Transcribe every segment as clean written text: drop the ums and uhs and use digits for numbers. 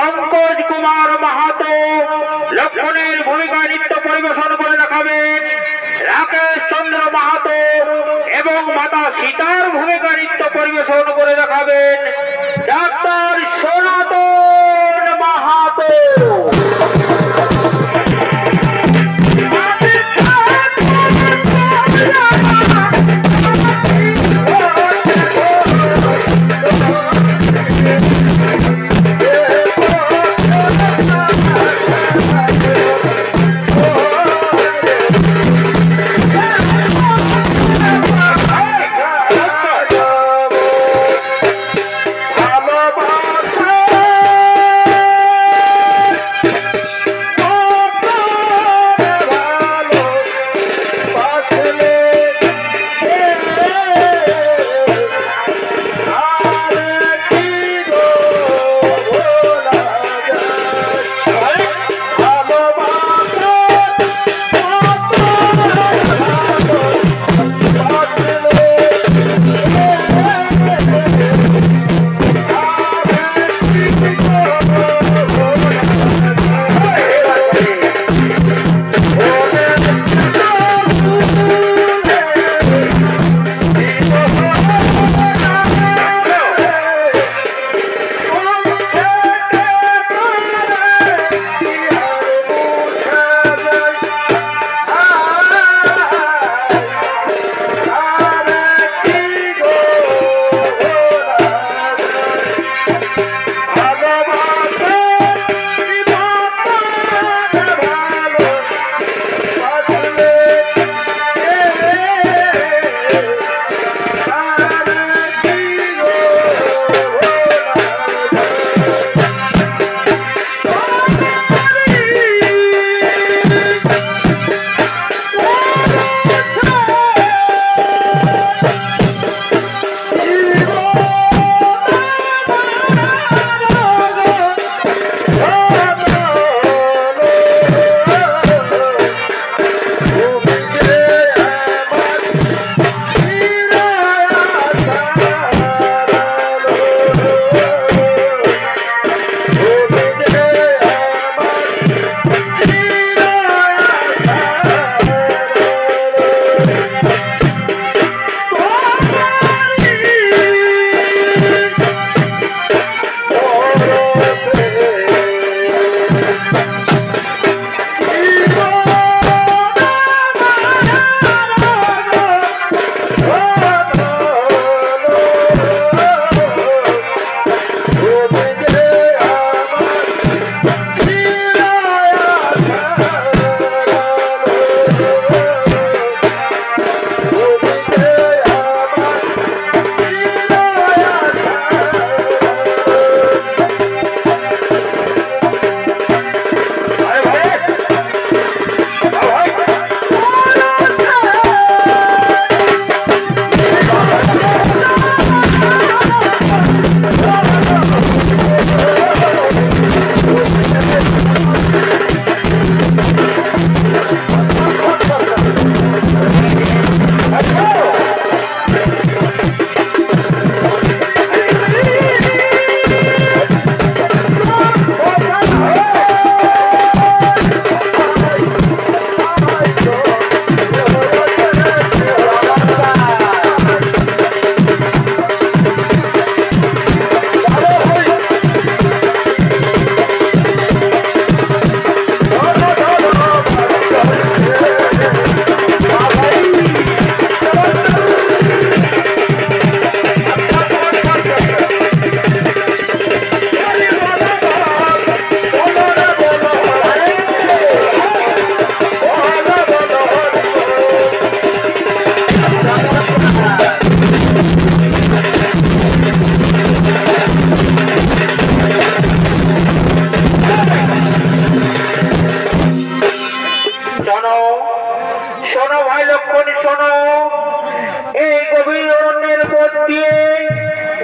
पंकज कुमार माहातो लक्षणेर भूमिका नृत्य परिवेशन करे देखाबेन राकेश चंद्र माहातो एवं माता सीतार भूमिका नृत्य परिवेशन करे देखाबेन डॉक्टर सनातन माहातो।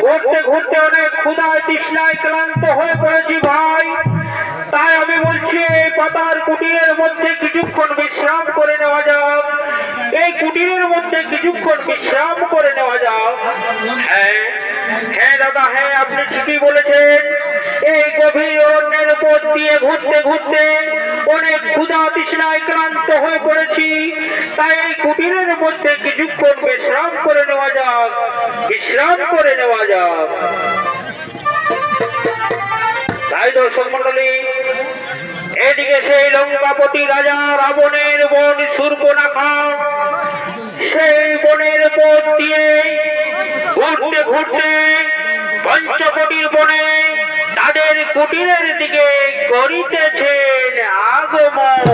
ঘুরতে ঘুরতে অনেক ক্ষুধায় তৃষ্ণায় ক্লান্ত হয়ে পড়েছি ভাই, তাই আমি বলছি এই পাতার কুটিরের মধ্যে কিছুক্ষণ বিশ্রাম করে নেওয়া যাক, এই কুটিরের মধ্যে কিছুক্ষণ বিশ্রাম করে নেওয়া যাক। হ্যাঁ হ্যাঁ দাদা, হ্যাঁ আপনি ঠিকই বলেছেন, এই গভীর দিয়ে ঘুরতে ঘুরতে অনেক ক্ষুধা তৃষ্ণায় ক্লান্ত হয়ে পড়েছি, তাই এই কুটিরের মধ্যে কিছুক্ষণ বিশ্রাম করে নেওয়া যাক, বিশ্রাম করে নেওয়া যাক। তাই দর্শক মন্ডলী, এদিকে সেই লঙ্কাপতি রাজা রাবণের বোন শূর্পণখা সেই বনের পথ দিয়ে ঘুরতে ঘুরতে পঞ্চকোটির বনে তাদের কুটিরের দিকে করিতেছেন আগমন।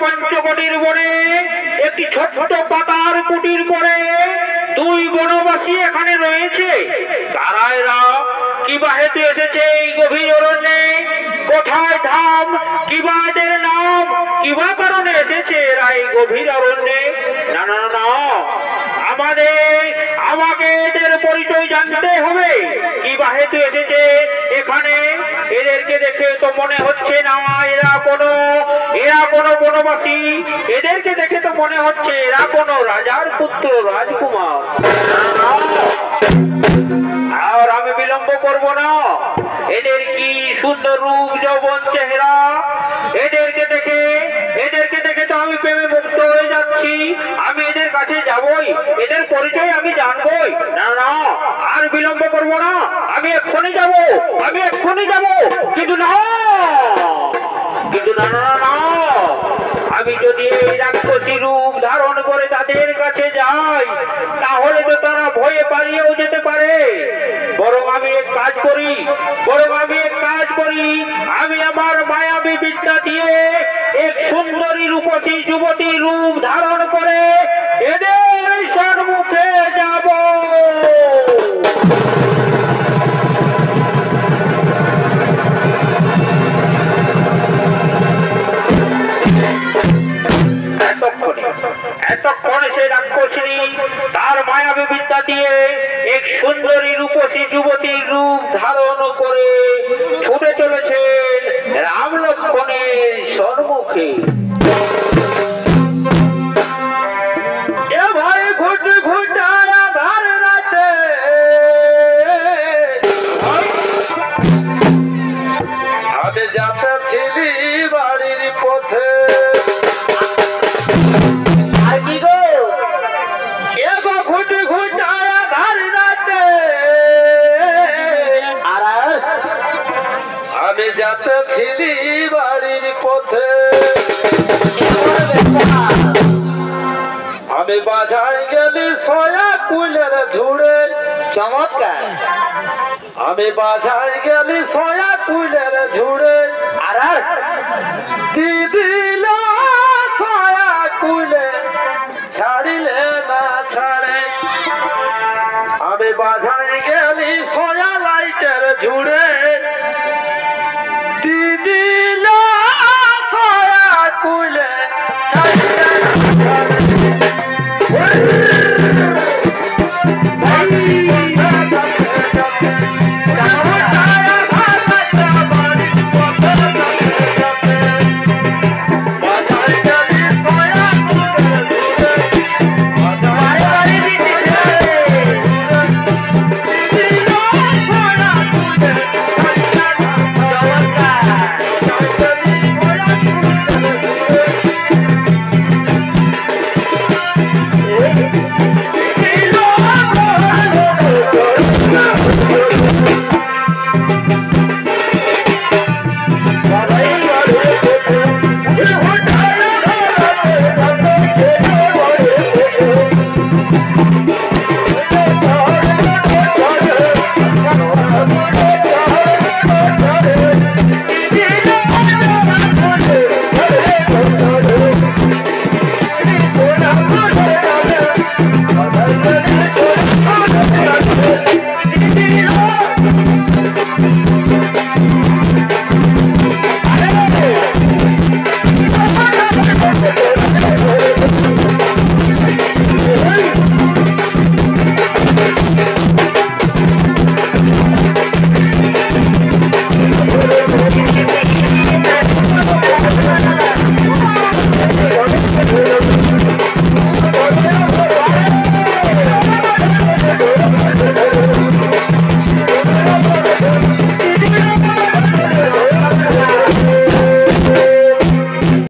পঞ্চকোটির বনে একটি ছোট্ট পাতার কুটির করে দুই বনবাসী এখানে রয়েছে। তারা এরা কিবা হেতু এসেছে এই গভীর অরণ্যে, কোথায় ধাম, কিবা এদের নাম, কিবা কারণে এসেছে এরা এই গভীর অরণ্যে? না না না, আমাকে এদের পরিচয় জানতে হবে। কিবা হেতু এসেছে এখানে? এদেরকে দেখে তো মনে হচ্ছে না এরা কোনো বনবাসী। এদেরকে দেখে তো মনে হচ্ছে এরা কোনো রাজার পুত্র, রাজকুমার। আর আমি বিলম্ব করব না, এদের কি সুন্দর রূপ, যৌবন, চেহারা! এদেরকে যাচ্ছি, আমি এদের কাছে যাবই, এদের পরিচয় আমি জানবই। না না, আর বিলম্ব করব না, আমি এক্ষুনি যাব, আমি এক্ষুনি যাব। কিন্তু না, কিন্তু না না না, আমি যদি এই রাক্ষসী রূপ ধারণ করে তাদের কাছে যাই, তাহলে তো তারা ভয়ে পালিয়েও যেতে পারে। বরং আমি এক কাজ করি, আমি আমার মায়াবী বিদ্যা দিয়ে এক সুন্দরী রূপসী যুবতী রূপ ধারণ করে এদের সম্মুখে যাব। এতক্ষণে সে রাক্ষসী তার মায়াবী বিদ্যা দিয়ে এক সুন্দরী রূপসী যুবতীর রূপ ধারণ করে ছুটে চলেছেন রাম লক্ষ্মণের সম্মুখে। আমি বাজায় গেলি সয়া কুলের ঝুড়ে। চমৎকার। আমি বাজায় গেলি সয়া কুলের ঝুড়ে। আর দিদিল সয়া কুলে ছাড়িলে না ছাড়ে। আমি বাজায় গেলি সয়া লাইটের ঝুড়ে। দিদিল সয়া কুলে ছাড়িলে না